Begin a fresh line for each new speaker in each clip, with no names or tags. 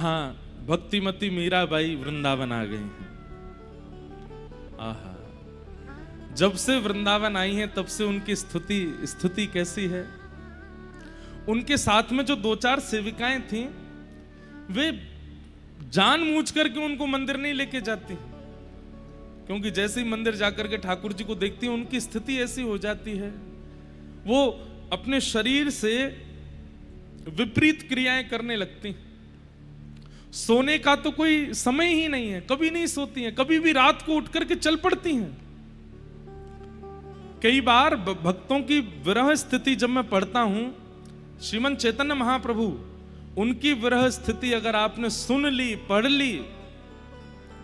हाँ, भक्तिमती मीराबाई वृंदावन आ गई हैं। आहा, जब से वृंदावन आई हैं तब से उनकी स्तुति कैसी है। उनके साथ में जो दो चार सेविकाएं थीं, वे जानबूझ करके उनको मंदिर नहीं लेके जाती, क्योंकि जैसे ही मंदिर जाकर के ठाकुर जी को देखती हैं, उनकी स्थिति ऐसी हो जाती है, वो अपने शरीर से विपरीत क्रियाएं करने लगती। सोने का तो कोई समय ही नहीं है, कभी नहीं सोती हैं, कभी भी रात को उठ करके चल पड़ती हैं। कई बार भक्तों की विरह स्थिति जब मैं पढ़ता हूं, श्रीमन चैतन्य महाप्रभु, उनकी विरह स्थिति अगर आपने सुन ली, पढ़ ली,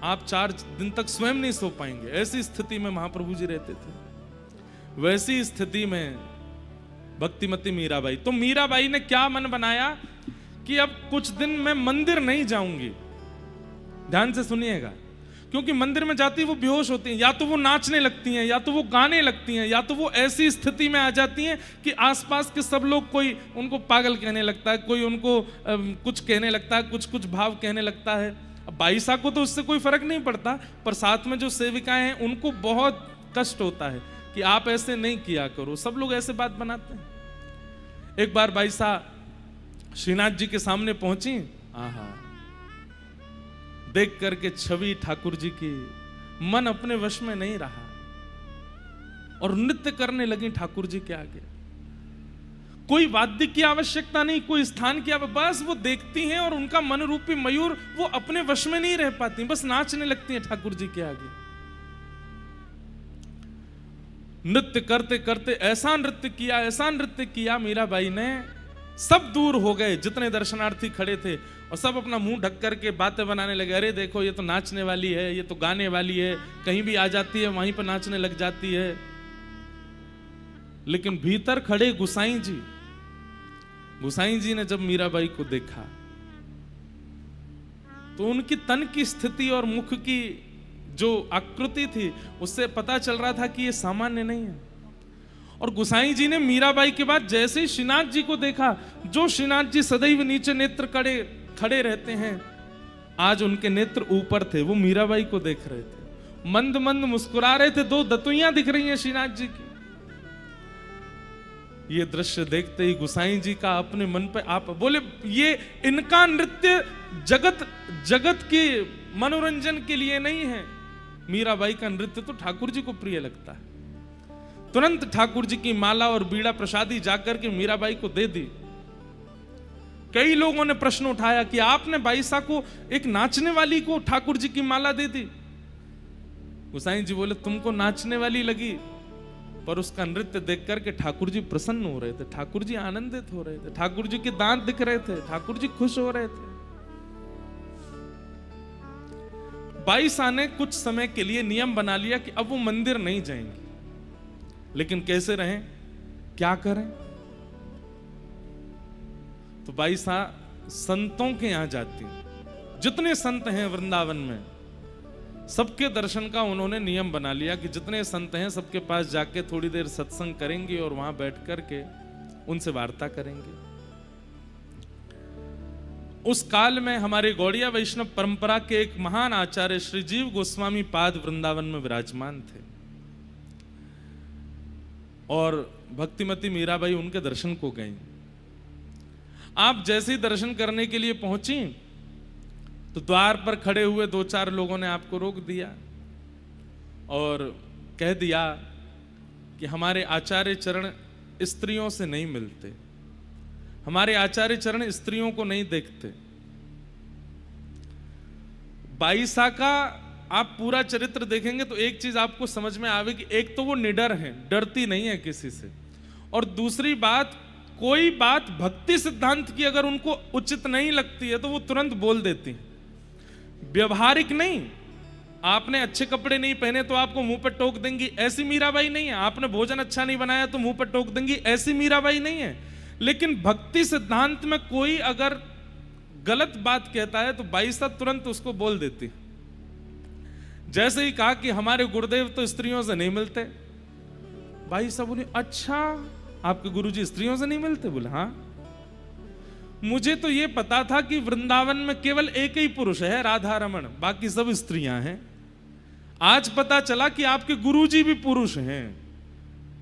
आप 4 दिन तक स्वयं नहीं सो पाएंगे। ऐसी स्थिति में महाप्रभु जी रहते थे। वैसी स्थिति में भक्तिमती मीराबाई, तो मीराबाई ने क्या मन बनाया कि अब कुछ दिन मैं मंदिर नहीं जाऊंगी। ध्यान से सुनिएगा, क्योंकि मंदिर में जाती वो बेहोश होती हैं, या तो वो नाचने लगती हैं, या तो वो गाने लगती हैं, या तो वो ऐसी स्थिति में आ जाती हैं कि आसपास के सब लोग, कोई उनको पागल कहने लगता है, कोई उनको कुछ कहने लगता है, कुछ कुछ भाव कहने लगता है। अब बाईसा को तो उससे कोई फर्क नहीं पड़ता, पर साथ में जो सेविकाएं हैं उनको बहुत कष्ट होता है कि आप ऐसे नहीं किया करो। सब लोग ऐसे बात बनाते हैं। एक बार बाईसा श्रीनाथ जी के सामने पहुंची। आहा, देख करके छवि ठाकुर जी की मन अपने वश में नहीं रहा और नृत्य करने लगी ठाकुर जी के आगे। कोई वाद्य की आवश्यकता नहीं, कोई स्थान की आवश्यकता, बस वो देखती हैं और उनका मन रूपी मयूर वो अपने वश में नहीं रह पाती, बस नाचने लगती हैं ठाकुर जी के आगे। नृत्य करते करते ऐसा नृत्य किया मीराबाई ने, सब दूर हो गए जितने दर्शनार्थी खड़े थे, और सब अपना मुंह ढक करके बातें बनाने लगे। अरे देखो, ये तो नाचने वाली है, ये तो गाने वाली है, कहीं भी आ जाती है वहीं पर नाचने लग जाती है। लेकिन भीतर खड़े गुसाई जी ने जब मीराबाई को देखा तो उनकी तन की स्थिति और मुख की जो आकृति थी, उससे पता चल रहा था कि ये सामान्य नहीं है। और गुसाई जी ने मीराबाई के बाद जैसे ही श्रीनाथ जी को देखा, जो श्रीनाथ जी सदैव नीचे नेत्र खड़े रहते हैं, आज उनके नेत्र ऊपर थे, वो मीराबाई को देख रहे थे, मंद मंद मुस्कुरा रहे थे। 2 दतुइयां दिख रही हैं श्रीनाथ जी की। ये दृश्य देखते ही गुसाई जी का अपने मन पे आप बोले, ये इनका नृत्य जगत के मनोरंजन के लिए नहीं है। मीराबाई का नृत्य तो ठाकुर जी को प्रिय लगता है। तुरंत ठाकुर जी की माला और बीड़ा प्रसादी जाकर के मीराबाई को दे दी। कई लोगों ने प्रश्न उठाया कि आपने बाईसा को, एक नाचने वाली को ठाकुर जी की माला दे दी। गुसाई जी बोले, तुमको नाचने वाली लगी, पर उसका नृत्य देख करके ठाकुर जी प्रसन्न हो रहे थे, ठाकुर जी आनंदित हो रहे थे, ठाकुर जी के दांत दिख रहे थे, ठाकुर जी खुश हो रहे थे। बाईसा ने कुछ समय के लिए नियम बना लिया कि अब वो मंदिर नहीं जाएंगे, लेकिन कैसे रहें, क्या करें। तो बाईसा संतों के यहां जाती हैं। जितने संत हैं वृंदावन में, सबके दर्शन का उन्होंने नियम बना लिया कि जितने संत हैं सबके पास जाके थोड़ी देर सत्संग करेंगे और वहां बैठ करके उनसे वार्ता करेंगे। उस काल में हमारे गौड़िया वैष्णव परंपरा के एक महान आचार्य श्री जीव गोस्वामी पाद वृंदावन में विराजमान थे, और भक्तिमती मीराबाई उनके दर्शन को गई। आप जैसे ही दर्शन करने के लिए पहुंची तो द्वार पर खड़े हुए 2-4 लोगों ने आपको रोक दिया और कह दिया कि हमारे आचार्य चरण स्त्रियों से नहीं मिलते, हमारे आचार्य चरण स्त्रियों को नहीं देखते। बाईसा का आप पूरा चरित्र देखेंगे तो एक चीज आपको समझ में आवेगी, एक तो वो निडर है, डरती नहीं है किसी से, और दूसरी बात, कोई बात भक्ति सिद्धांत की अगर उनको उचित नहीं लगती है तो वो तुरंत बोल देती है। व्यवहारिक नहीं, आपने अच्छे कपड़े नहीं पहने तो आपको मुंह पर टोक देंगी, ऐसी मीराबाई नहीं है। आपने भोजन अच्छा नहीं बनाया तो मुंह पर टोक देंगी, ऐसी मीराबाई नहीं है। लेकिन भक्ति सिद्धांत में कोई अगर गलत बात कहता है तो बाईसा तुरंत उसको बोल देती। जैसे ही कहा कि हमारे गुरुदेव तो स्त्रियों से नहीं मिलते, बाईसा बोले, अच्छा आपके गुरुजी स्त्रियों से नहीं मिलते? बोले हाँ। मुझे तो ये पता था कि वृंदावन में केवल एक ही पुरुष है, राधा रमण, बाकी सब स्त्रियां हैं। आज पता चला कि आपके गुरुजी भी पुरुष हैं।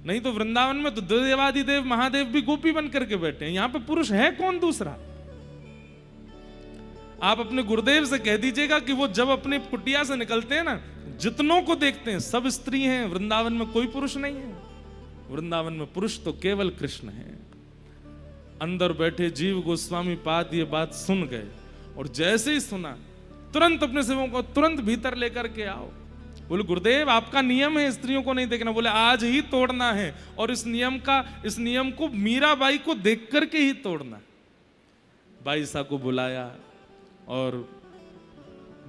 नहीं तो वृंदावन में तो देवादिदेव महादेव भी गोपी बन करके बैठे हैं, यहां पे पुरुष है कौन दूसरा? आप अपने गुरुदेव से कह दीजिएगा कि वो जब अपने कुटिया से निकलते हैं ना, जितनों को देखते हैं सब स्त्री हैं, वृंदावन में कोई पुरुष नहीं है। वृंदावन में पुरुष तो केवल कृष्ण है। अंदर बैठे जीव गोस्वामी पाद ये बात सुन गए, और जैसे ही सुना तुरंत अपने सेवकों को तुरंत भीतर लेकर के आओ। बोले गुरुदेव आपका नियम है स्त्रियों को नहीं देखना। बोले आज ही तोड़ना है, और इस नियम को मीराबाई को देख करके ही तोड़ना। बाईसा को बुलाया और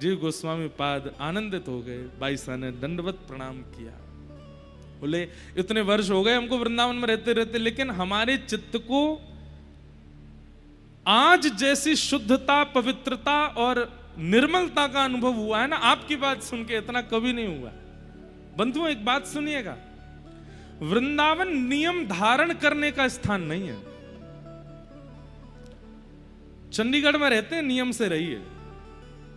जीव गोस्वामी पाद आनंदित हो गए। बाईसा ने दंडवत प्रणाम किया। बोले इतने वर्ष हो गए हमको वृंदावन में रहते रहते, लेकिन हमारे चित्त को आज जैसी शुद्धता, पवित्रता और निर्मलता का अनुभव हुआ है ना, आपकी बात सुन के इतना कभी नहीं हुआ। बंधुओं एक बात सुनिएगा, वृंदावन नियम धारण करने का स्थान नहीं है। चंडीगढ़ में रहते हैं नियम से रहिए,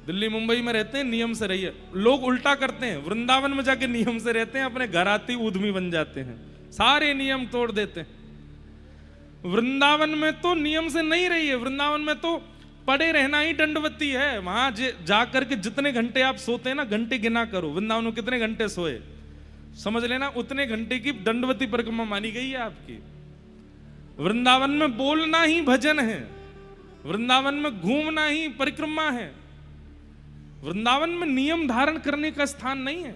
दिल्ली मुंबई में रहते हैं नियम से रहिए। लोग उल्टा करते हैं, वृंदावन में जाके नियम से रहते हैं, अपने घर आती उद्यमी बन जाते हैं, सारे नियम तोड़ देते हैं। वृंदावन में तो नियम से नहीं रहिए, वृंदावन में तो पड़े रहना ही दंडवती है। वहां जाकर के जितने घंटे आप सोते हैं ना, घंटे गिना करो, वृंदावन में कितने घंटे सोए, समझ लेना उतने घंटे की दंडवती परिक्रमा मानी गई है आपकी। वृंदावन में बोलना ही भजन है, वृंदावन में घूमना ही परिक्रमा है। वृंदावन में नियम धारण करने का स्थान नहीं है।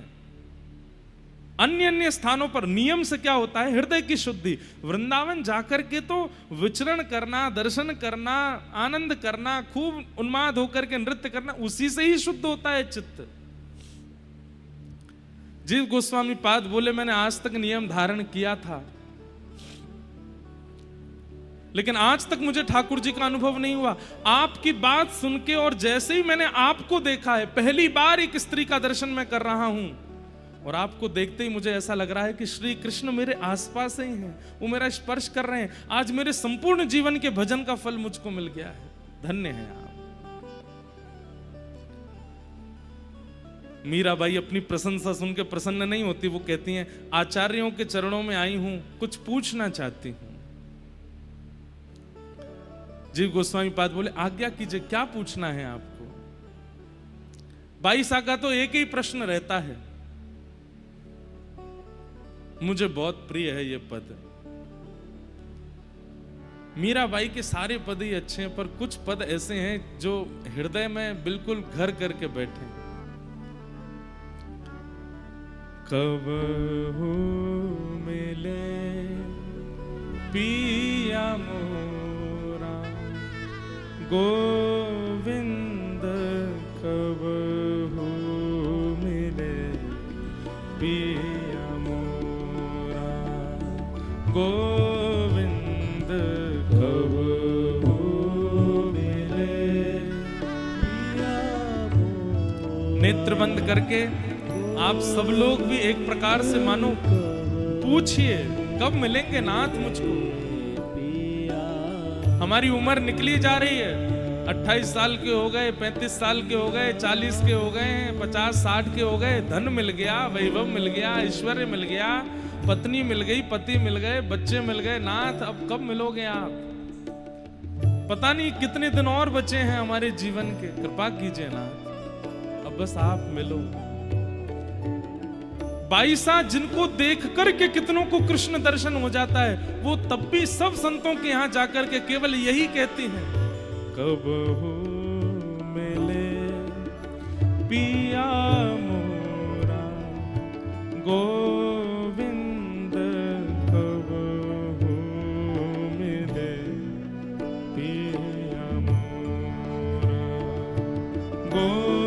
अन्य अन्य स्थानों पर नियम से क्या होता है, हृदय की शुद्धि। वृंदावन जाकर के तो विचरण करना, दर्शन करना, आनंद करना, खूब उन्माद होकर के नृत्य करना, उसी से ही शुद्ध होता है चित्त। जीव गोस्वामी पाद बोले मैंने आज तक नियम धारण किया था, लेकिन आज तक मुझे ठाकुर जी का अनुभव नहीं हुआ। आपकी बात सुन के और जैसे ही मैंने आपको देखा है, पहली बार एक स्त्री का दर्शन मैं कर रहा हूं, और आपको देखते ही मुझे ऐसा लग रहा है कि श्री कृष्ण मेरे आसपास ही हैं, वो मेरा स्पर्श कर रहे हैं। आज मेरे संपूर्ण जीवन के भजन का फल मुझको मिल गया है, धन्य है आप। मीराबाई अपनी प्रशंसा सुन के प्रसन्न नहीं होती, वो कहती हैं आचार्यों के चरणों में आई हूं, कुछ पूछना चाहती हूं। जीव गोस्वामी पाद बोले आज्ञा कीजिए, क्या पूछना है आपको? बाईसा का तो एक ही प्रश्न रहता है, मुझे बहुत प्रिय है ये पद। मीराबाई के सारे पद ही अच्छे हैं, पर कुछ पद ऐसे हैं जो हृदय में बिल्कुल घर करके बैठे। कब हो मिले पिया मोरा गोविंद, कब हो मिले पिया मोरा गोविंद, कब हो मिले पिया मोरा। नेत्र बंद करके आप सब लोग भी एक प्रकार से मानो पूछिए कब मिलेंगे नाथ मुझको। हमारी उम्र निकली जा रही है, 28 साल के हो गए, 35 साल के हो गए, 40 के हो गए, 50-60 के हो गए। धन मिल गया, वैभव मिल गया, ऐश्वर्य मिल गया, पत्नी मिल गई, पति मिल गए, बच्चे मिल गए। नाथ अब कब मिलोगे आप? पता नहीं कितने दिन और बचे हैं हमारे जीवन के, कृपा कीजिए नाथ, अब बस आप मिलो। बाईसा जिनको देख करके कितनों को कृष्ण दर्शन हो जाता है, वो तब भी सब संतों के यहां जाकर के केवल यही कहती हैं, कब हो मिले पिया मोरा गोविंद, कब हो मिले पिया मोरा गोविंद।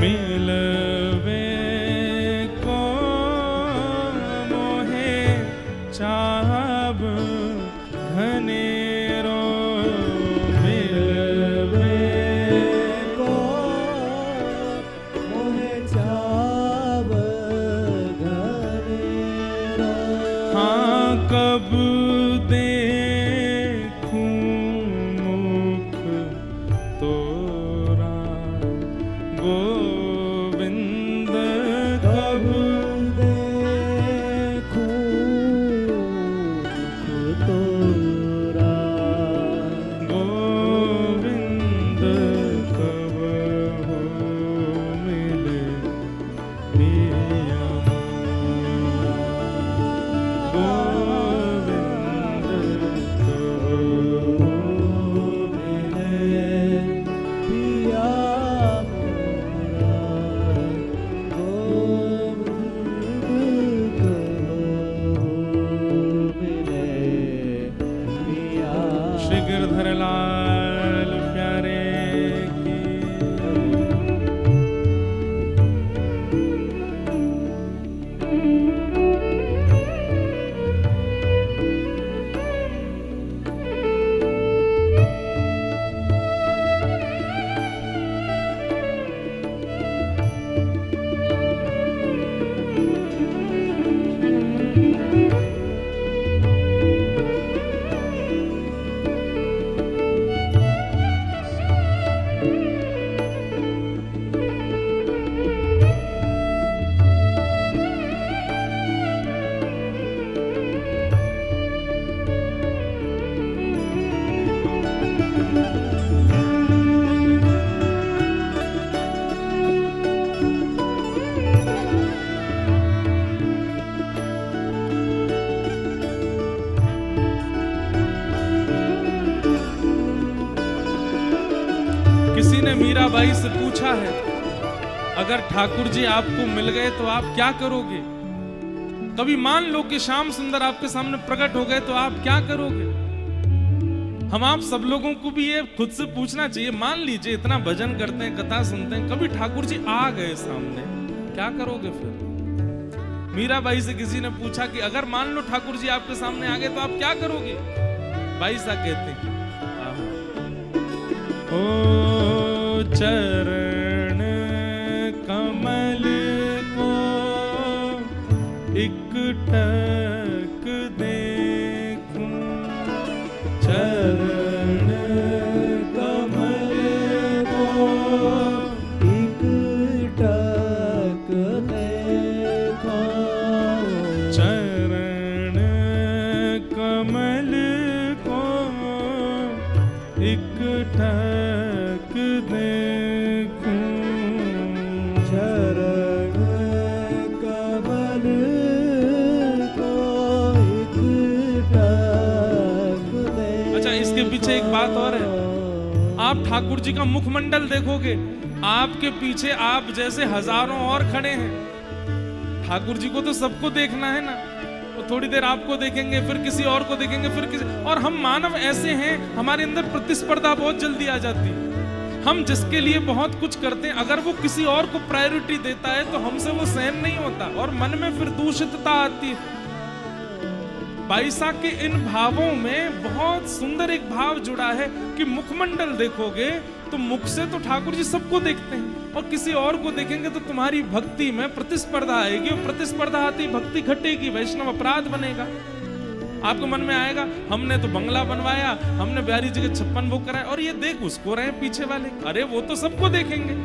मिलवे को मोहे चाहब घनेरो,
मिलवे को मोहे चाहब घनेरो।
हाँ कब देखूं मुख तोरा गोविंद,
कब देखूं मुख तोरा
गोविंद, कब हो मिले पिया गोविंद, कब हो
मिले पिया मोरा गोविंद, कब मिले पिया।
श्री गिरधर लाल प्यारे की। किसी ने मीराबाई से पूछा है, अगर ठाकुर जी आपको मिल गए तो आप क्या करोगे? कभी मान लो कि श्याम सुंदर आपके सामने प्रकट हो गए तो आप क्या करोगे? हम आप सब लोगों को भी ये खुद से पूछना चाहिए। मान लीजिए इतना भजन करते हैं, कथा सुनते हैं, कभी ठाकुर जी आ गए सामने, क्या करोगे फिर? मीराबाई से किसी ने पूछा कि अगर मान लो ठाकुर जी आपके सामने आ गए तो आप क्या करोगे? बाई सा कहते हैं, ओ चरण कमल को एकटक देखूं,
चरण कमल को एकटक देखूं,
चरण कमल को एकटक देखूं,
चरण कमल को एकटक देखूं।
अच्छा, इसके पीछे एक बात और है। आप ठाकुर जी का मुखमंडल देखोगे, आपके पीछे आप जैसे हजारों और खड़े हैं। ठाकुर जी को तो सबको देखना है ना, तो थोड़ी देर आपको देखेंगे, फिर किसी और को देखेंगे, फिर किसी और। हम मानव ऐसे हैं, हमारे अंदर प्रतिस्पर्धा बहुत जल्दी आ जाती है। हम जिसके लिए बहुत कुछ करते हैं, अगर वो किसी और को प्रायोरिटी देता है तो हमसे वो सहन नहीं होता और मन में फिर दूषितता आती है। बाईसा के इन भावों में बहुत सुंदर एक भाव जुड़ा है कि मुखमंडल देखोगे तो मुख से तो ठाकुर जी सबको देखते हैं, और किसी और को देखेंगे तो तुम्हारी भक्ति में प्रतिस्पर्धा आएगी, और प्रतिस्पर्धा आती भक्ति घटेगी, वैष्णव अपराध बनेगा। आपको मन में आएगा, हमने तो बंगला बनवाया, हमने बिहारी जी के 56 भोग कराए, और ये देख उसको रहे पीछे वाले, अरे वो तो सबको देखेंगे।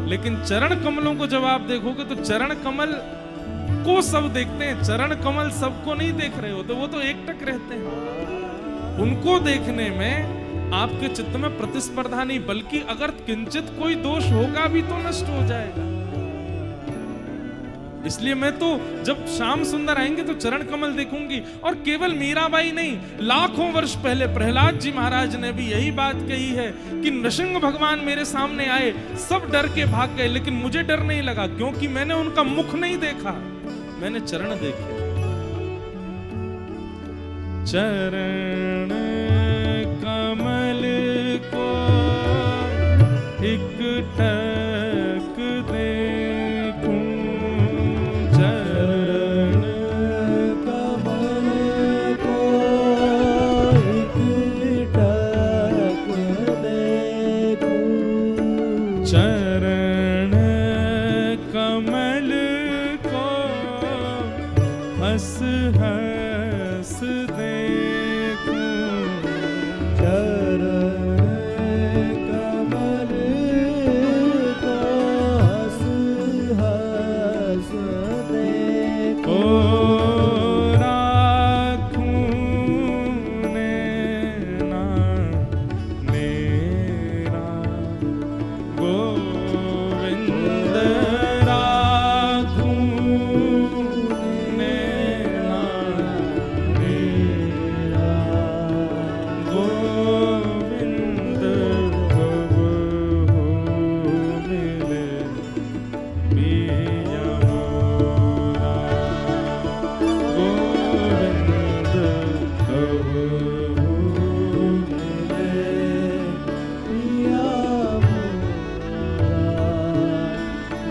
लेकिन चरण कमलों को जब आप देखोगे तो चरण कमल को सब देखते हैं, चरण कमल सबको नहीं देख रहे होते, वो तो एकटक रहते हैं। उनको देखने में आपके चित्त में प्रतिस्पर्धा नहीं, बल्कि अगर किंचित कोई दोष होगा भी तो नष्ट हो जाएगा। इसलिए मैं तो जब श्याम सुंदर आएंगे तो चरण कमल देखूंगी। और केवल मीराबाई नहीं, लाखों वर्ष पहले प्रहलाद जी महाराज ने भी यही बात कही है कि नृसिंह भगवान मेरे सामने आए, सब डर के भाग गए, लेकिन मुझे डर नहीं लगा, क्योंकि मैंने उनका मुख नहीं देखा, मैंने चरण देखे। चरण कमल को एकटक हंस हंस देखूं,
चरण कमल को हंस हंस देखो,
राखूं नैना मेरा गोविंद, राखूं नैना मेरा गोविंद, कब हो मिले पिया मोरा, गोविंद कब हो
मिले पिया मोरा,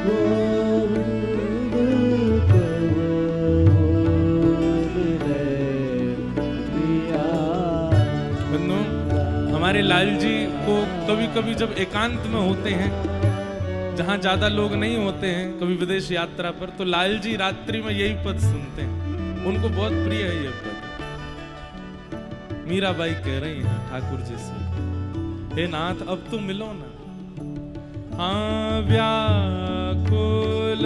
गोविंद कब मिले पिया।
बंधु, हमारे लाल जी को कभी कभी जब एकांत में होते हैं, जहां ज्यादा लोग नहीं होते हैं, कभी विदेश यात्रा पर, तो लाल जी रात्रि में यही पद सुनते हैं। उनको बहुत प्रिय है ये पद। मीराबाई कह रही हैं ठाकुर जी से, हे नाथ अब तो मिलो ना। हाँ, व्याकुल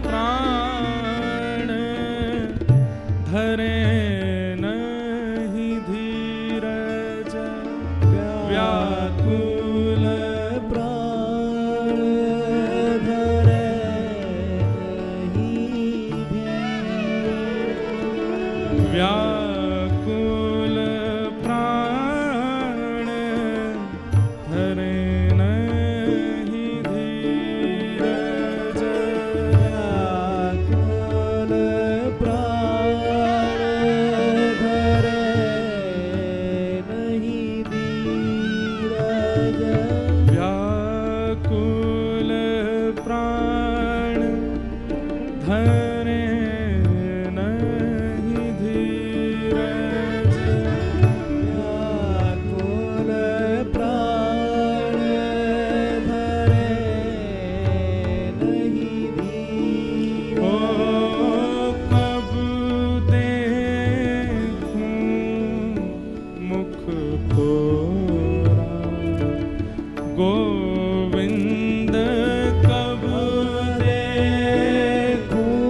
प्राण धरे नहीं धीरज, व्याकुल
प्राण धरे नहीं धीरज,
व्याकुल प्राण धरे नहीं धीरज,
व्याकुल प्राण धरे नहीं धीरज,
व्याकुल प्राण धरे नहीं धीरज,
व्याकुल प्राण धरे नहीं धीरज,
ओ कब देखूं मुख तोरा, गोविंद कब देखूं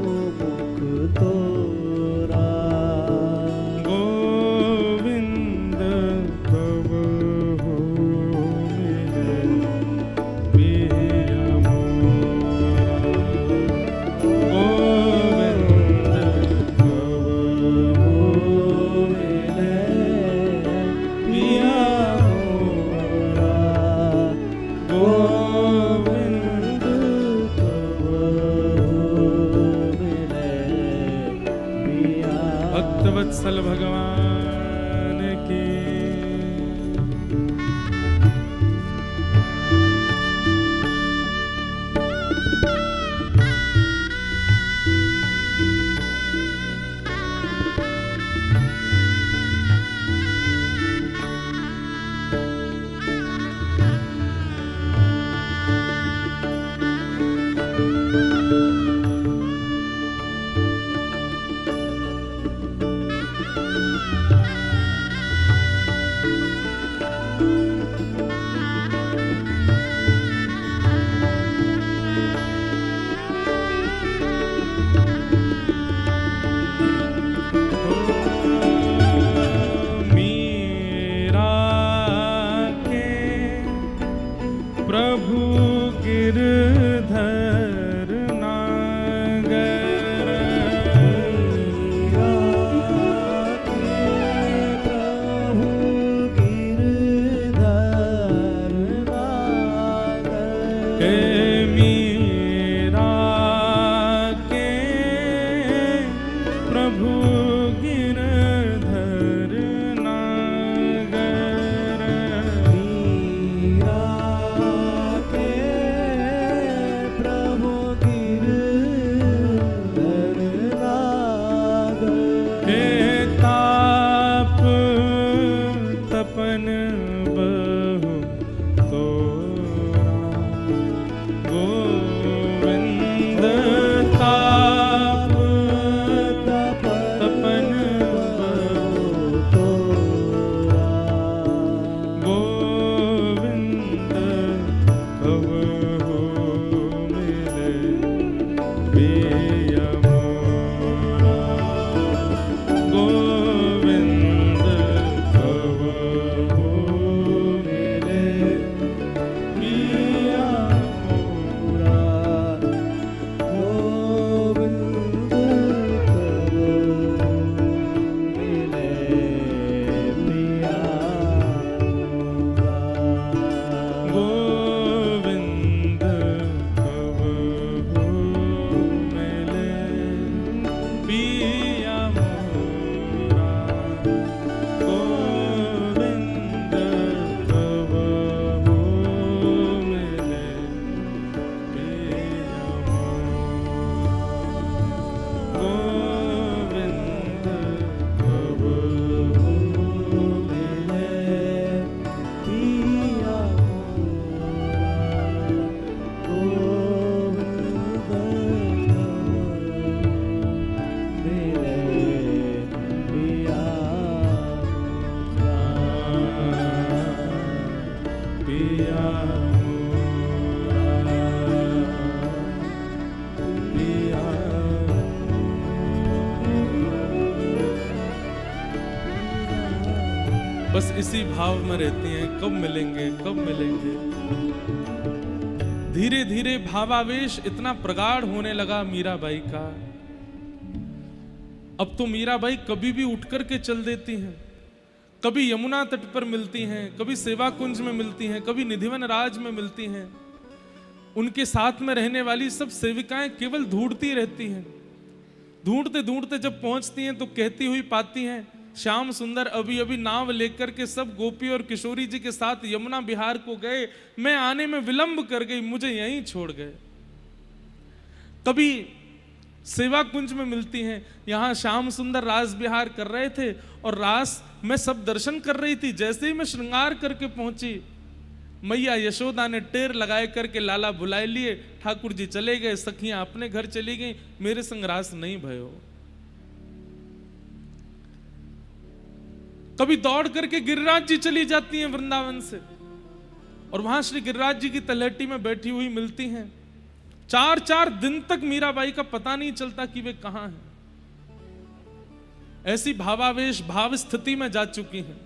मुख तोरा,
गोविंद कब हो मिले पिया मोरा, गोविंद कब हो
मिले पिया मोरा, गोविंद कब मिले पिया।
भक्तवत्सल भगवान की। मीरा के प्रभु गिरधर नागर,
प्रभु गिरधर नागर,
हे मीरा के प्रभु गिरधर नागर,
मीरा के प्रभु गिरधर नागर,
हे ताप तपन बहु तोरा, बस इसी भाव में रहती हैं, कब मिलेंगे कब मिलेंगे। धीरे धीरे भावावेश इतना प्रगाढ़ होने लगा मीराबाई का। अब तो मीराबाई कभी भी उठ करके चल देती हैं, कभी यमुना तट पर मिलती हैं, कभी सेवा कुंज में मिलती हैं, कभी निधिवन राज में मिलती हैं। उनके साथ में रहने वाली सब सेविकाएं केवल ढूंढती रहती हैं। ढूंढते ढूंढते जब पहुंचती हैं तो कहती हुई पाती हैं, श्याम सुंदर अभी अभी नाव लेकर के सब गोपी और किशोरी जी के साथ यमुना विहार को गए, मैं आने में विलंब कर गई, मुझे यहीं छोड़ गए। कभी सेवा कुंज में मिलती हैं, यहाँ श्याम सुंदर रास विहार कर रहे थे और रास में सब दर्शन कर रही थी। जैसे ही मैं श्रृंगार करके पहुंची, मैया यशोदा ने टेर लगाए करके लाला बुलाए लिए, ठाकुर जी चले गए, सखियां अपने घर चली गई, मेरे संग रास नहीं भयो। कभी दौड़ करके गिरिराज जी चली जाती हैं वृंदावन से और वहां श्री गिरिराज जी की तलहटी में बैठी हुई मिलती हैं। 4-4 दिन तक मीराबाई का पता नहीं चलता कि वे कहां हैं। ऐसी भावावेश भाव स्थिति में जा चुकी हैं।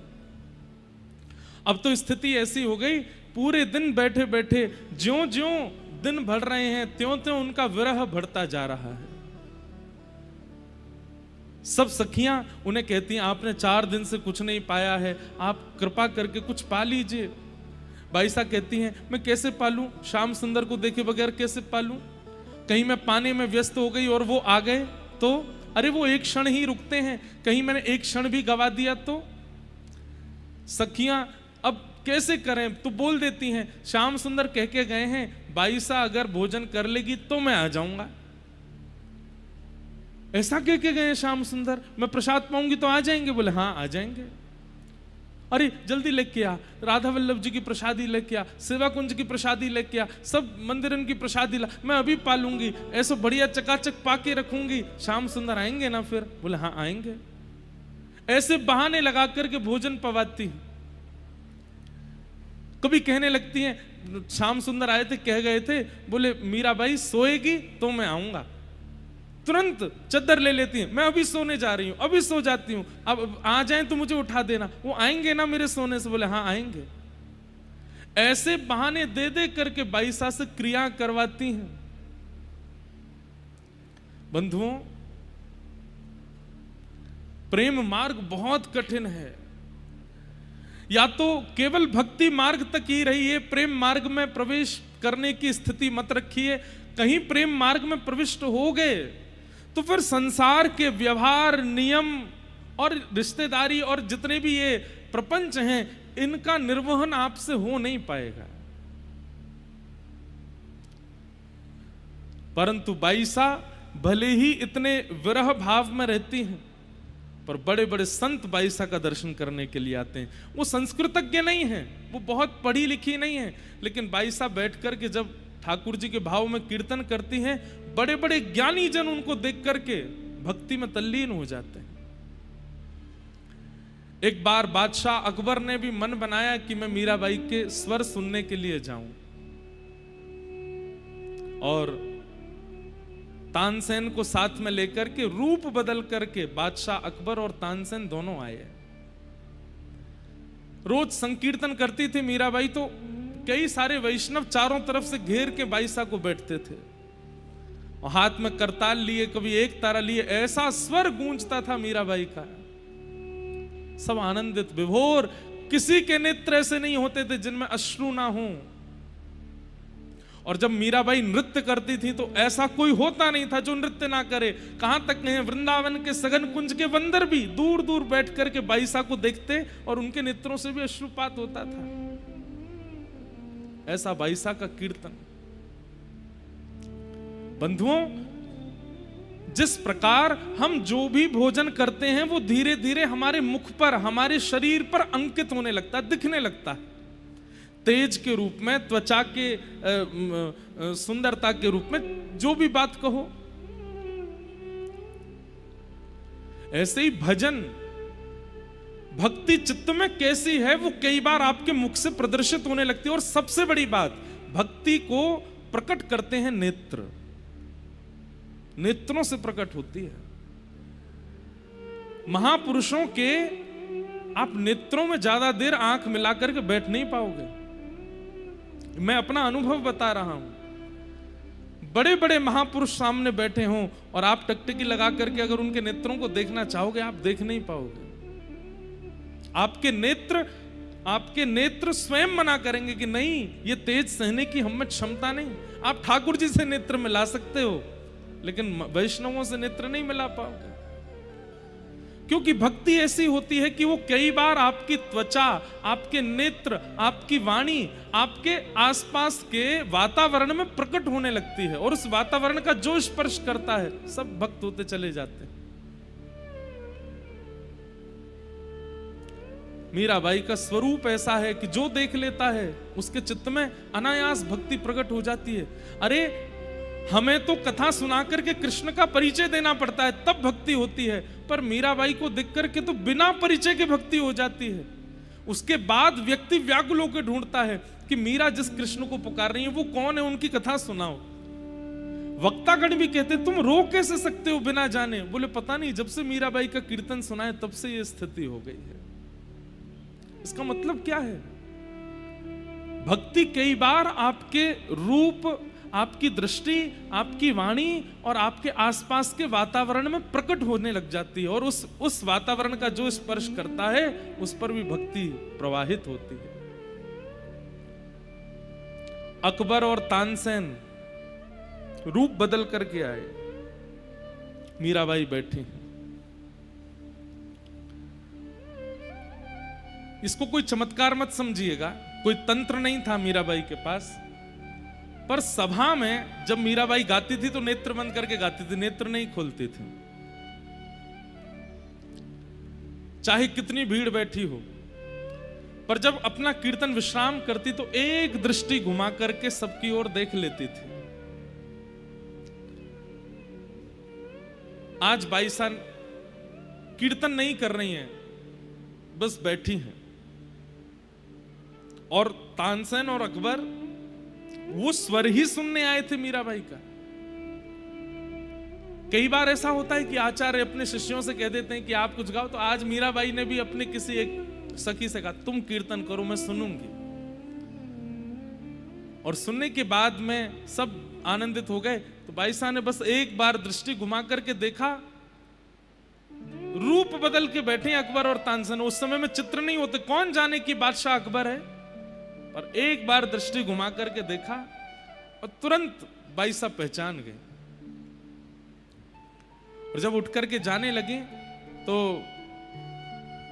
अब तो स्थिति ऐसी हो गई, पूरे दिन बैठे बैठे ज्यों ज्यों दिन बढ़ रहे हैं त्यों त्यों उनका विरह बढ़ता जा रहा है। सब सखियां उन्हें कहती हैं, आपने 4 दिन से कुछ नहीं पाया है, आप कृपा करके कुछ पा लीजिए। बाईसा कहती हैं, मैं कैसे पालूं, श्याम सुंदर को देखे बगैर कैसे पालूं। कहीं मैं पाने में व्यस्त हो गई और वो आ गए तो, अरे वो एक क्षण ही रुकते हैं, कहीं मैंने एक क्षण भी गवा दिया तो। सखियां अब कैसे करें, तो बोल देती हैं, श्याम सुंदर कह के गए हैं बाईसा अगर भोजन कर लेगी तो मैं आ जाऊंगा। ऐसा कह के गए श्याम सुंदर, मैं प्रसाद पाऊंगी तो आ जाएंगे। बोले हाँ आ जाएंगे। अरे जल्दी लेके आ, राधा वल्लभ जी की प्रसादी लेके आ, सेवा कुंज की प्रसादी लेके आ, सब मंदिरन की प्रसादी ला, मैं अभी पालूंगी, ऐसा बढ़िया चकाचक पाके रखूंगी, श्याम सुंदर आएंगे ना फिर। बोले हाँ आएंगे। ऐसे बहाने लगा करके भोजन पवाती। कभी कहने लगती हैं, श्याम सुंदर आए थे कह गए थे, बोले मीराबाई सोएगी तो मैं आऊंगा। तुरंत चद्दर ले लेती हैं, मैं अभी सोने जा रही हूं, अभी सो जाती हूं, अब आ जाएं तो मुझे उठा देना, वो आएंगे ना मेरे सोने से। बोले हाँ आएंगे। ऐसे बहाने दे दे करके बाईसा से क्रिया करवाती हैं। बंधुओं, प्रेम मार्ग बहुत कठिन है। या तो केवल भक्ति मार्ग तक ही रहिए, प्रेम मार्ग में प्रवेश करने की स्थिति मत रखिए। कहीं प्रेम मार्ग में प्रविष्ट हो गए तो फिर संसार के व्यवहार, नियम और रिश्तेदारी और जितने भी ये प्रपंच हैं, इनका निर्वहन आपसे हो नहीं पाएगा। परंतु बाईसा भले ही इतने विरह भाव में रहती हैं, पर बड़े बड़े संत बाईसा का दर्शन करने के लिए आते हैं। वो संस्कृतज्ञ नहीं है, वो बहुत पढ़ी लिखी नहीं है, लेकिन बाईसा बैठ करके जब ठाकुर जी के भाव में कीर्तन करती हैं, बड़े बड़े ज्ञानी जन उनको देख करके भक्ति में तल्लीन हो जाते हैं। एक बार बादशाह अकबर ने भी मन बनाया कि मैं मीराबाई के स्वर सुनने के लिए जाऊं, और तानसेन को साथ में लेकर के रूप बदल करके बादशाह अकबर और तानसेन दोनों आए। रोज संकीर्तन करती थी मीराबाई, तो कई सारे वैष्णव चारों तरफ से घेर के बाईसा को बैठते थे और हाथ में करताल लिए, कभी एक तारा लिए, ऐसा स्वर गूंजता था मीराबाई का। सब आनंदित विभोर, किसी के नेत्र ऐसे नहीं होते थे जिनमें अश्रु ना हो। और जब मीराबाई नृत्य करती थी तो ऐसा कोई होता नहीं था जो नृत्य ना करे। कहां तक कहें, वृंदावन के सघन कुंज के बंदर भी दूर दूर बैठ करके बाईसा को देखते और उनके नेत्रों से भी अश्रुपात होता था। ऐसा बाईसा का कीर्तन। बंधुओं, जिस प्रकार हम जो भी भोजन करते हैं वो धीरे धीरे हमारे मुख पर, हमारे शरीर पर अंकित होने लगता है, दिखने लगता है, तेज के रूप में, त्वचा के सुंदरता के रूप में, जो भी बात कहो। ऐसे ही भजन, भक्ति चित्त में कैसी है वो कई बार आपके मुख से प्रदर्शित होने लगती है। और सबसे बड़ी बात, भक्ति को प्रकट करते हैं नेत्र, नेत्रों से प्रकट होती है। महापुरुषों के आप नेत्रों में ज्यादा देर आंख मिला करके बैठ नहीं पाओगे। मैं अपना अनुभव बता रहा हूं। बड़े बड़े महापुरुष सामने बैठे हों और आप टकटकी लगा करके अगर उनके नेत्रों को देखना चाहोगे, आप देख नहीं पाओगे। आपके नेत्र स्वयं मना करेंगे कि नहीं, ये तेज सहने की हम में क्षमता नहीं। आप ठाकुर जी से नेत्र मिला सकते हो, लेकिन वैष्णवों से नेत्र नहीं मिला पाओगे। क्योंकि भक्ति ऐसी होती है कि वो कई बार आपकी त्वचा, आपके नेत्र, आपकी वाणी, आपके आसपास के वातावरण में प्रकट होने लगती है, और उस वातावरण का जो स्पर्श करता है सब भक्त होते चले जाते हैं। मीराबाई का स्वरूप ऐसा है कि जो देख लेता है उसके चित्त में अनायास भक्ति प्रकट हो जाती है। अरे हमें तो कथा सुना करके कृष्ण का परिचय देना पड़ता है, तब भक्ति होती है, पर मीराबाई को देख करके तो बिना परिचय के भक्ति हो जाती है। उसके बाद व्यक्ति व्याकुल होकर ढूंढता है कि मीरा जिस कृष्ण को पुकार रही है वो कौन है, उनकी कथा सुनाओ। वक्तागण भी कहते तुम रो कैसे सकते हो बिना जाने? बोले पता नहीं, जब से मीराबाई का कीर्तन सुना है तब से ये स्थिति हो गई है। इसका मतलब क्या है? भक्ति कई बार आपके रूप, आपकी दृष्टि, आपकी वाणी और आपके आसपास के वातावरण में प्रकट होने लग जाती है, और उस वातावरण का जो स्पर्श करता है उस पर भी भक्ति प्रवाहित होती है। अकबर और तानसेन रूप बदल करके आए, मीराबाई बैठी। इसको कोई चमत्कार मत समझिएगा, कोई तंत्र नहीं था मीराबाई के पास। पर सभा में जब मीराबाई गाती थी तो नेत्र बंद करके गाती थी, नेत्र नहीं खोलती थी, चाहे कितनी भीड़ बैठी हो। पर जब अपना कीर्तन विश्राम करती तो एक दृष्टि घुमा करके सबकी ओर देख लेती थी। आज बाई साहब कीर्तन नहीं कर रही हैं, बस बैठी हैं, और तानसेन और अकबर वो स्वर ही सुनने आए थे मीराबाई का। कई बार ऐसा होता है कि आचार्य अपने शिष्यों से कह देते हैं कि आप कुछ गाओ, तो आज मीराबाई ने भी अपने किसी एक सखी से कहा तुम कीर्तन करो, मैं सुनूंगी। और सुनने के बाद में सब आनंदित हो गए। तो बाई साहब ने बस एक बार दृष्टि घुमा करके देखा, रूप बदल के बैठे अकबर और तानसेन। उस समय में चित्र नहीं होते, कौन जाने कि बादशाह अकबर है, पर एक बार दृष्टि घुमा करके देखा और तुरंत बाई साहब पहचान गए। और जब उठ करके जाने लगे तो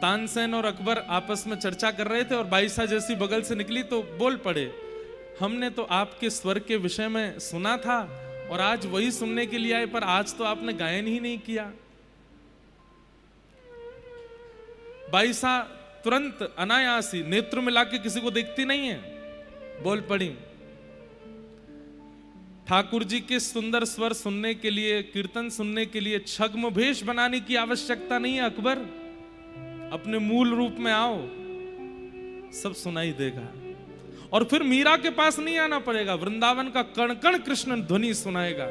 तानसेन और अकबर आपस में चर्चा कर रहे थे, और बाई साहब जैसी बगल से निकली तो बोल पड़े, हमने तो आपके स्वर के विषय में सुना था और आज वही सुनने के लिए आए, पर आज तो आपने गायन ही नहीं किया। बाई साहब तुरंत अनायास ही नेत्र मिला के किसी को देखती नहीं है, बोल पड़ी, ठाकुर जी के सुंदर स्वर सुनने के लिए, कीर्तन सुनने के लिए छद्म भेष बनाने की आवश्यकता नहीं है अकबर, अपने मूल रूप में आओ, सब सुनाई देगा। और फिर मीरा के पास नहीं आना पड़ेगा, वृंदावन का कण कण कृष्ण ध्वनि सुनाएगा।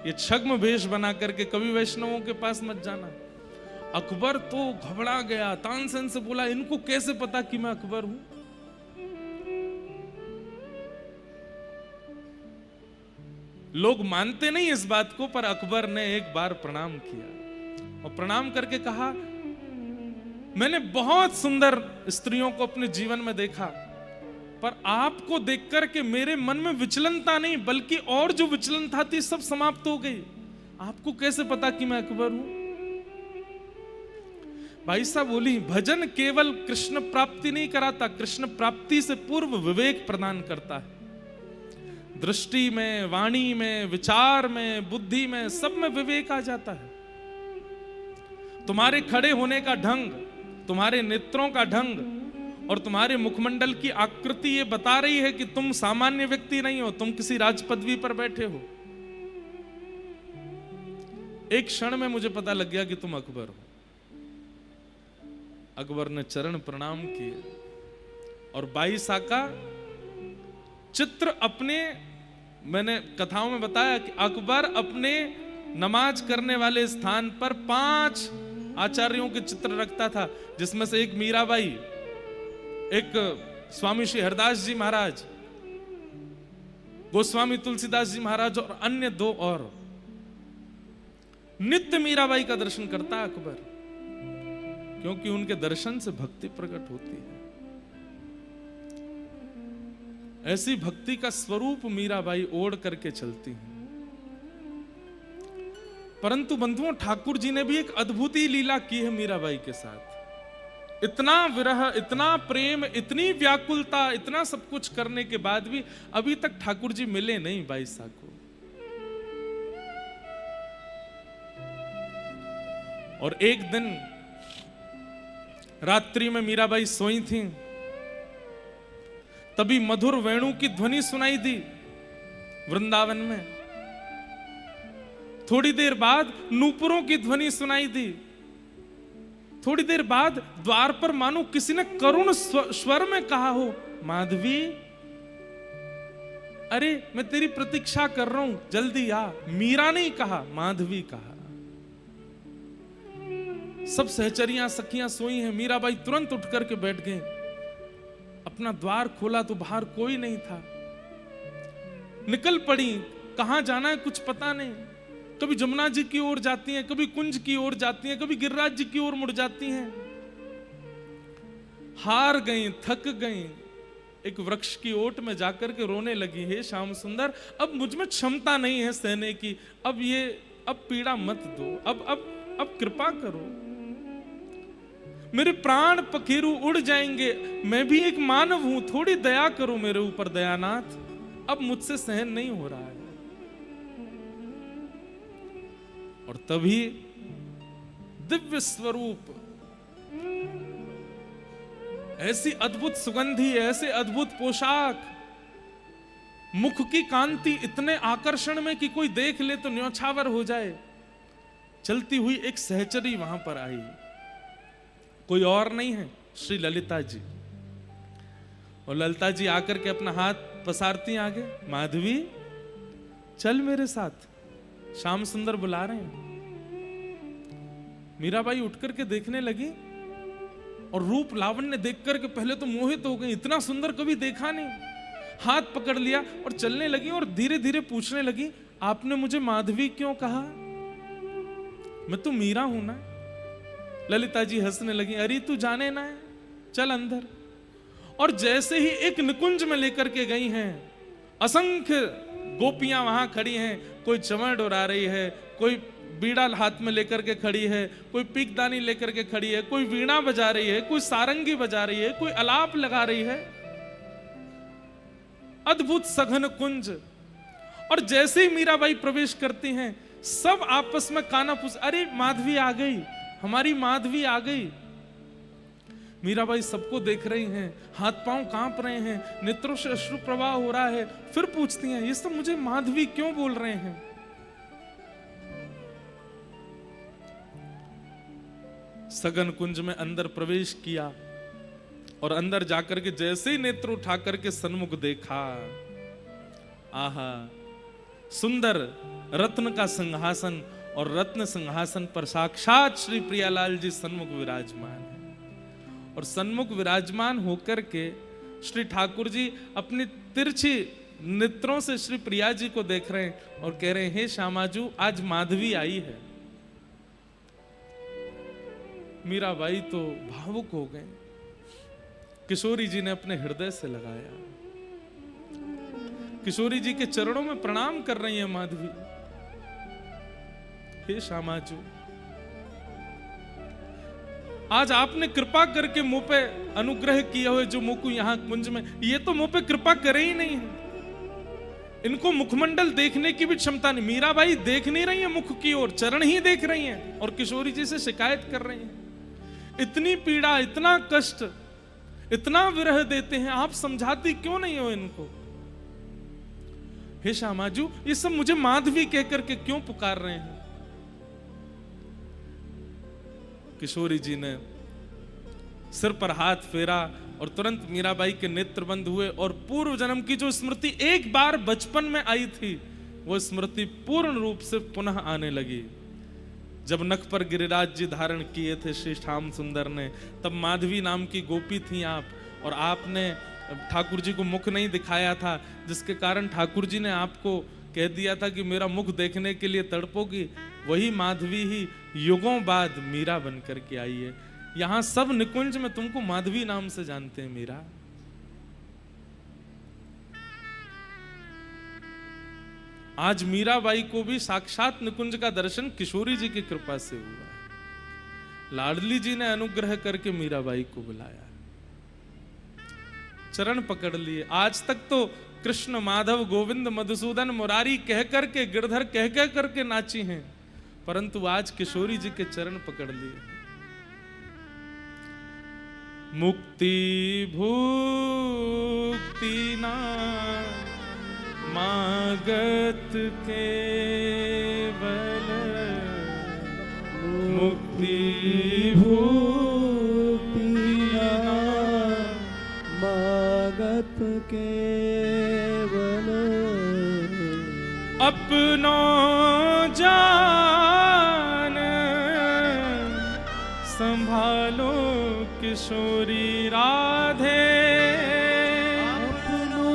ये छद्म भेष बना करके कभी वैष्णवों के पास मत जाना। अकबर तो घबरा गया, तानसेन से बोला इनको कैसे पता कि मैं अकबर हूं? लोग मानते नहीं इस बात को, पर अकबर ने एक बार प्रणाम किया और प्रणाम करके कहा मैंने बहुत सुंदर स्त्रियों को अपने जीवन में देखा, पर आपको देख करके मेरे मन में विचलनता नहीं, बल्कि और जो विचलनता थी सब समाप्त हो गई। आपको कैसे पता कि मैं अकबर हूं? भाई साहब बोली भजन केवल कृष्ण प्राप्ति नहीं कराता, कृष्ण प्राप्ति से पूर्व विवेक प्रदान करता है। दृष्टि में, वाणी में, विचार में, बुद्धि में, सब में विवेक आ जाता है। तुम्हारे खड़े होने का ढंग, तुम्हारे नेत्रों का ढंग और तुम्हारे मुखमंडल की आकृति ये बता रही है कि तुम सामान्य व्यक्ति नहीं हो, तुम किसी राजपदवी पर बैठे हो। एक क्षण में मुझे पता लग गया कि तुम अकबर हो। अकबर ने चरण प्रणाम किए और बाई साहब का चित्र अपने, मैंने कथाओं में बताया कि अकबर अपने नमाज करने वाले स्थान पर 5 आचार्यों के चित्र रखता था, जिसमें से एक मीराबाई, एक स्वामी श्री हरदास जी महाराज, गोस्वामी तुलसीदास जी महाराज और अन्य 2 और। नित्य मीराबाई का दर्शन करता अकबर, क्योंकि उनके दर्शन से भक्ति प्रकट होती है। ऐसी भक्ति का स्वरूप मीराबाई ओढ़ करके चलती हैं। परंतु बंधुओं, ठाकुर जी ने भी एक अद्भुत ही लीला की है मीराबाई के साथ। इतना विरह, इतना प्रेम, इतनी व्याकुलता, इतना सब कुछ करने के बाद भी अभी तक ठाकुर जी मिले नहीं बाई साहब को। और एक दिन रात्रि में मीराबाई सोई थी, तभी मधुर वेणु की ध्वनि सुनाई दी वृंदावन में। थोड़ी देर बाद नूपुरों की ध्वनि सुनाई दी। थोड़ी देर बाद द्वार पर मानो किसी ने करुण स्वर में कहा हो, माधवी, अरे मैं तेरी प्रतीक्षा कर रहा हूं, जल्दी आ। मीरा नहीं कहा, माधवी कहा। सब सहचरियां सखियां सोई हैं। मीराबाई तुरंत उठ करके बैठ गई। अपना द्वार खोला तो बाहर कोई नहीं था। निकल पड़ी, कहां जाना है कुछ पता नहीं। कभी जमुना जी की ओर जाती हैं, कभी कुंज की ओर जाती हैं, कभी गिरिराज जी की ओर मुड़ जाती हैं। हार गई, थक गई। एक वृक्ष की ओट में जाकर के रोने लगी, हे श्याम सुंदर, अब मुझ में क्षमता नहीं है सहने की। अब पीड़ा मत दो, अब कृपा करो। मेरे प्राण पखेरु उड़ जाएंगे, मैं भी एक मानव हूं, थोड़ी दया करो मेरे ऊपर दयानाथ, अब मुझसे सहन नहीं हो रहा है। और तभी दिव्य स्वरूप, ऐसी अद्भुत सुगंधी, ऐसे अद्भुत पोशाक, मुख की कांति इतने आकर्षण में कि कोई देख ले तो न्यौछावर हो जाए। चलती हुई एक सहचरी वहां पर आई। कोई और नहीं है, श्री ललिता जी। और ललिता जी आकर के अपना हाथ पसारती आगे, माधवी चल मेरे साथ, श्याम सुंदर बुला रहे हैं। मीराबाई उठ करके देखने लगी और रूप लावण्य देख करके पहले तो मोहित हो गई, इतना सुंदर कभी देखा नहीं। हाथ पकड़ लिया और चलने लगी और धीरे धीरे पूछने लगी, आपने मुझे माधवी क्यों कहा? मैं तो मीरा हूं ना। ललिता जी हंसने लगी, अरे तू जाने ना है, चल अंदर। और जैसे ही एक निकुंज में लेकर के गई हैं, असंख्य गोपियां वहां खड़ी हैं। कोई चमड़ डोरा रही है, कोई बीड़ा हाथ में लेकर के खड़ी है, कोई पीकदानी लेकर के खड़ी है, कोई वीणा बजा रही है, कोई सारंगी बजा रही है, कोई अलाप लगा रही है। अद्भुत सघन कुंज। और जैसे ही मीराबाई प्रवेश करती हैं, सब आपस में काना पूछ, अरे माधवी आ गई, हमारी माधवी आ गई। मीराबाई सबको देख रही हैं, हाथ पांव कांप रहे हैं, नेत्रों से अश्रु प्रवाह हो रहा है। फिर पूछती हैं, ये सब मुझे माधवी क्यों बोल रहे हैं? सघन कुंज में अंदर प्रवेश किया और अंदर जाकर के जैसे ही नेत्र उठा करके सन्मुख देखा, आहा, सुंदर रत्न का सिंहासन, और रत्न सिंहासन पर साक्षात श्री प्रियालाल जी सन्मुख विराजमान है। और सन्मुख विराजमान होकर के श्री ठाकुर जी अपनी तिरछी नेत्रों से श्री प्रिया जी को देख रहे हैं और कह रहे हैं, हे श्यामाजू, आज माधवी आई है। मीराबाई तो भावुक हो गए। किशोरी जी ने अपने हृदय से लगाया, किशोरी जी के चरणों में प्रणाम कर रही है माधवी। हे श्यामाजू, आज आपने कृपा करके मुंह पे अनुग्रह किए हुए जो मुकु यहाँ कुंज में, ये तो मुंह पे कृपा करे ही नहीं है। इनको मुखमंडल देखने की भी क्षमता नहीं। मीराबाई देख नहीं रही है मुख की ओर, चरण ही देख रही हैं और किशोरी जी से शिकायत कर रही हैं। इतनी पीड़ा, इतना कष्ट, इतना विरह देते हैं, आप समझाती क्यों नहीं हो इनको? हे श्यामाजू, ये सब मुझे माधवी कहकर के क्यों पुकार रहे हैं? किशोरी जी ने सिर पर हाथ फेरा और तुरंत मीराबाई के नेत्र बंद हुए और पूर्व जन्म की जो स्मृति एक बार बचपन में आई थी, वो स्मृति पूर्ण रूप से पुनः आने लगी। जब नख पर गिरिराज जी धारण किए थे श्री श्याम सुंदर ने, तब माधवी नाम की गोपी थी आप, और आपने ठाकुर जी को मुख नहीं दिखाया था, जिसके कारण ठाकुर जी ने आपको कह दिया था कि मेरा मुख देखने के लिए तड़पोगी। वही माधवी ही युगों बाद मीरा बन करके आई है। यहां सब निकुंज में तुमको माधवी नाम से जानते हैं मीरा। आज मीराबाई को भी साक्षात निकुंज का दर्शन किशोरी जी की कृपा से हुआ है। लाडली जी ने अनुग्रह करके मीराबाई को बुलाया, चरण पकड़ लिए। आज तक तो कृष्ण माधव गोविंद मधुसूदन मुरारी कह करके, गिरधर कह कह करके नाची हैं, परंतु आज किशोरी जी के चरण पकड़ लिए। मुक्ति भुक्ति ना मागत केवल, मुक्ति
भुक्ति ना मागत केवल,
अपनो जान संभालो किशोरी राधे।
अपनो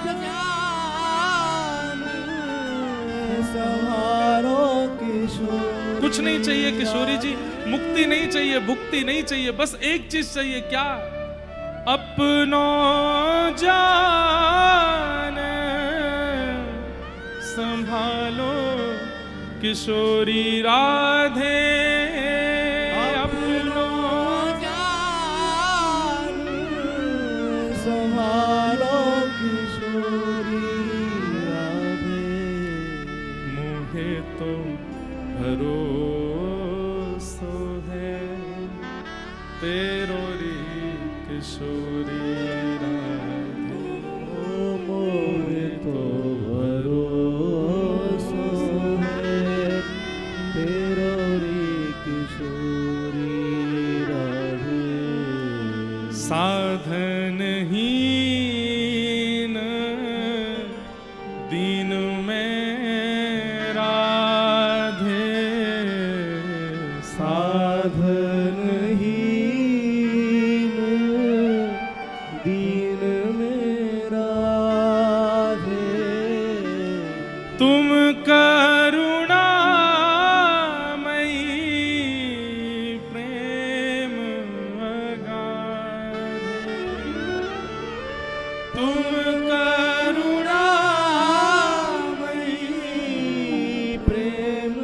जान संभालो किशोरी।
कुछ नहीं चाहिए किशोरी जी, मुक्ति नहीं चाहिए, भुक्ति नहीं चाहिए, बस एक चीज चाहिए। क्या? अपनो जान संभालो किशोरी राधे।
अपनो जान संभालो किशोरी राधे।
मुझे तो भरोसा है तेरो री किशोरी राधे।
मोहे तो भरोसा है तेरो रे किशोरी राधे।
साधन हीन दीन में राधे,
साधन हीन दीन में राधे।
तुम करुणामयी प्रेम अगाधे, तुम
करुणामयी प्रेम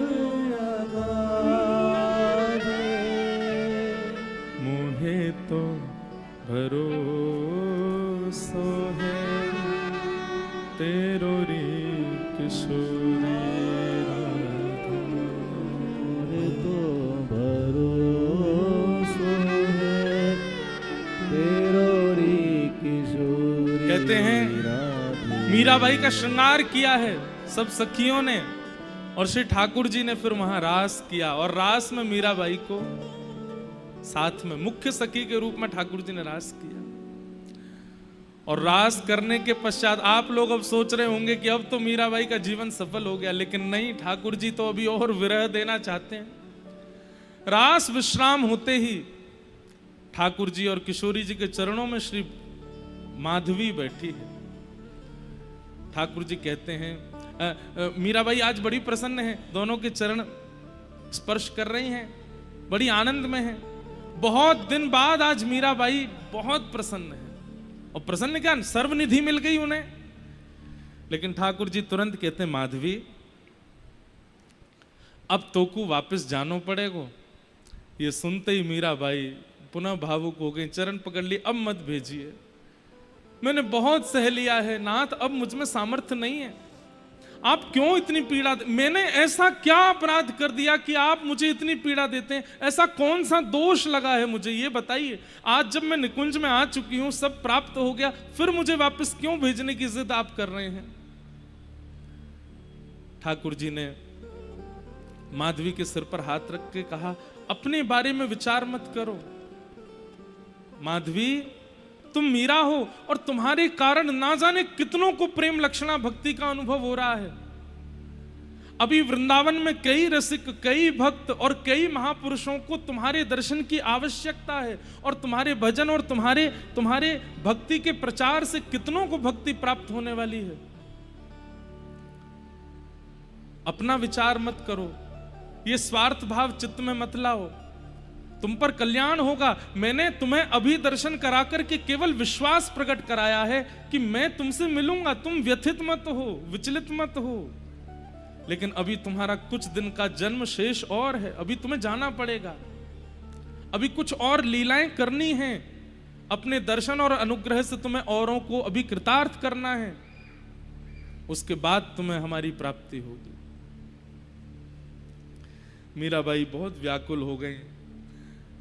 अगाधे।
मुझे तो भरोसा है तेरो रे किशोरी राधे।
मोहे तो भरोसा है तेरो रे किशोरी
कहते हैं
राधे।
मीराबाई का श्रृंगार किया है सब सखियों ने, और श्री ठाकुर जी ने फिर वहां रास किया, और रास में मीराबाई को साथ में मुख्य सखी के रूप में ठाकुर जी ने रास किया। और रास करने के पश्चात आप लोग अब सोच रहे होंगे कि अब तो मीराबाई का जीवन सफल हो गया, लेकिन नहीं, ठाकुर जी तो अभी और विरह देना चाहते हैं। रास विश्राम होते ही ठाकुर जी और किशोरी जी के चरणों में श्री माधवी बैठी है। ठाकुर जी कहते हैं मीराबाई आज बड़ी प्रसन्न है, दोनों के चरण स्पर्श कर रही हैं, बड़ी आनंद में है। बहुत दिन बाद आज मीराबाई बहुत प्रसन्न है, और प्रसन्न क्या, सर्वनिधि मिल गई उन्हें। लेकिन ठाकुर जी तुरंत कहते हैं माधवी अब तोकू वापस जानो पड़ेगो। ये सुनते ही मीराबाई पुनः भावुक हो गई, चरण पकड़ ली, अब मत भेजिए, मैंने बहुत सह लिया है नाथ, अब मुझ में सामर्थ्य नहीं है, आप क्यों इतनी पीड़ा मैंने ऐसा क्या अपराध कर दिया कि आप मुझे इतनी पीड़ा देते हैं? ऐसा कौन सा दोष लगा है मुझे, ये बताइए। आज जब मैं निकुंज में आ चुकी हूं, सब प्राप्त हो गया, फिर मुझे वापस क्यों भेजने की जिद आप कर रहे हैं? ठाकुर जी ने माधवी के सिर पर हाथ रख के कहा, अपने बारे में विचार मत करो माधवी, तुम मीरा हो और तुम्हारे कारण ना जाने कितनों को प्रेम लक्षणा भक्ति का अनुभव हो रहा है। अभी वृंदावन में कई रसिक, कई भक्त और कई महापुरुषों को तुम्हारे दर्शन की आवश्यकता है, और तुम्हारे भजन और तुम्हारे भक्ति के प्रचार से कितनों को भक्ति प्राप्त होने वाली है। अपना विचार मत करो, ये स्वार्थ भाव चित्त में मत लाओ, तुम पर कल्याण होगा। मैंने तुम्हें अभी दर्शन करा करके केवल विश्वास प्रकट कराया है कि मैं तुमसे मिलूंगा, तुम व्यथित मत हो, विचलित मत हो। लेकिन अभी तुम्हारा कुछ दिन का जन्म शेष और है, अभी तुम्हें जाना पड़ेगा, अभी कुछ और लीलाएं करनी हैं, अपने दर्शन और अनुग्रह से तुम्हें औरों को अभी कृतार्थ करना है, उसके बाद तुम्हें हमारी प्राप्ति होगी। मीराबाई बहुत व्याकुल हो गई।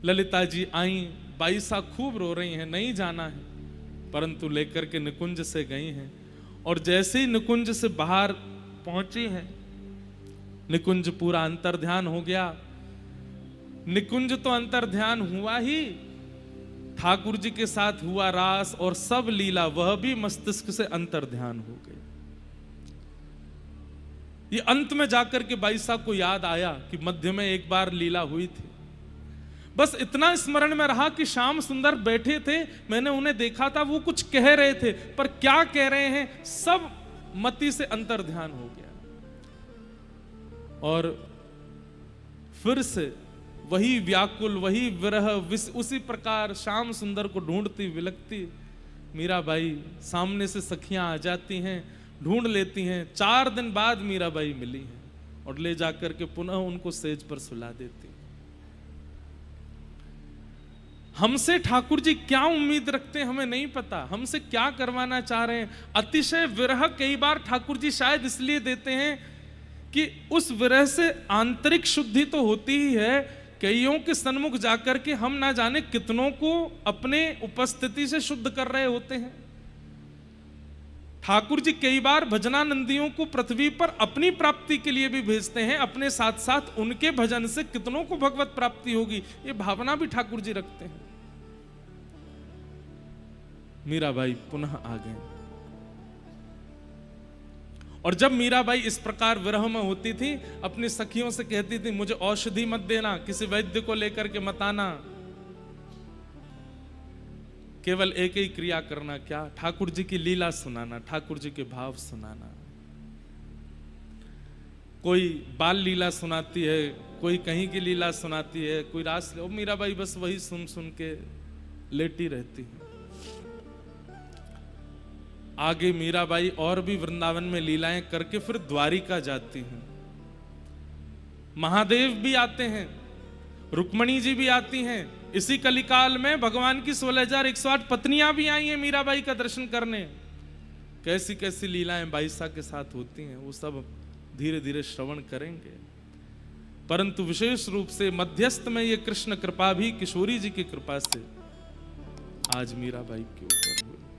ललिता जी आई, बाईसा खूब रो रही हैं, नहीं जाना है, परंतु लेकर के निकुंज से गई हैं। और जैसे ही निकुंज से बाहर पहुंची हैं, निकुंज पूरा अंतर्ध्यान हो गया। निकुंज तो अंतर्ध्यान हुआ ही, ठाकुर जी के साथ हुआ रास और सब लीला वह भी मस्तिष्क से अंतर्ध्यान हो गई। ये अंत में जाकर के बाई साहब को याद आया कि मध्य में एक बार लीला हुई थी। बस इतना स्मरण में रहा कि श्याम सुंदर बैठे थे, मैंने उन्हें देखा था, वो कुछ कह रहे थे, पर क्या कह रहे हैं सब मति से अंतर्ध्यान हो गया। और फिर से वही व्याकुल, वही विरह, उसी प्रकार श्याम सुंदर को ढूंढती विलकती मीराबाई, सामने से सखियां आ जाती हैं, ढूंढ लेती हैं। 4 दिन बाद मीराबाई मिली हैं और ले जाकर के पुनः उनको सेज पर सुला देती। हमसे ठाकुर जी क्या उम्मीद रखते हैं हमें नहीं पता, हमसे क्या करवाना चाह रहे हैं। अतिशय विरह कई बार ठाकुर जी शायद इसलिए देते हैं कि उस विरह से आंतरिक शुद्धि तो होती ही है, कईयों के सन्मुख जाकर के हम ना जाने कितनों को अपने उपस्थिति से शुद्ध कर रहे होते हैं। ठाकुर जी कई बार भजनानंदियों को पृथ्वी पर अपनी प्राप्ति के लिए भी भेजते हैं, अपने साथ साथ उनके भजन से कितनों को भगवत प्राप्ति होगी, ये भावना भी ठाकुर जी रखते हैं। मीराबाई पुनः आ गए, और जब मीराबाई इस प्रकार विरह में होती थी, अपनी सखियों से कहती थी, मुझे औषधि मत देना, किसी वैद्य को लेकर के मत आना, केवल एक ही क्रिया करना, क्या, ठाकुर जी की लीला सुनाना, ठाकुर जी के भाव सुनाना। कोई बाल लीला सुनाती है, कोई कहीं की लीला सुनाती है, कोई रास, मीराबाई बस वही सुन सुन के लेटी रहती है। आगे मीराबाई और भी वृंदावन में लीलाएं करके फिर द्वारिका जाती हैं। महादेव भी आते हैं, रुक्मणी जी भी आती हैं। इसी कलिकाल में भगवान की 16,108 पत्नियां भी आई हैं मीराबाई का दर्शन करने। कैसी कैसी लीलाएं बाईसा के साथ होती हैं, वो सब धीरे धीरे श्रवण करेंगे। परंतु विशेष रूप से मध्यस्थ में ये कृष्ण कृपा भी किशोरी जी की कृपा से आज मीराबाई के ऊपर हुई।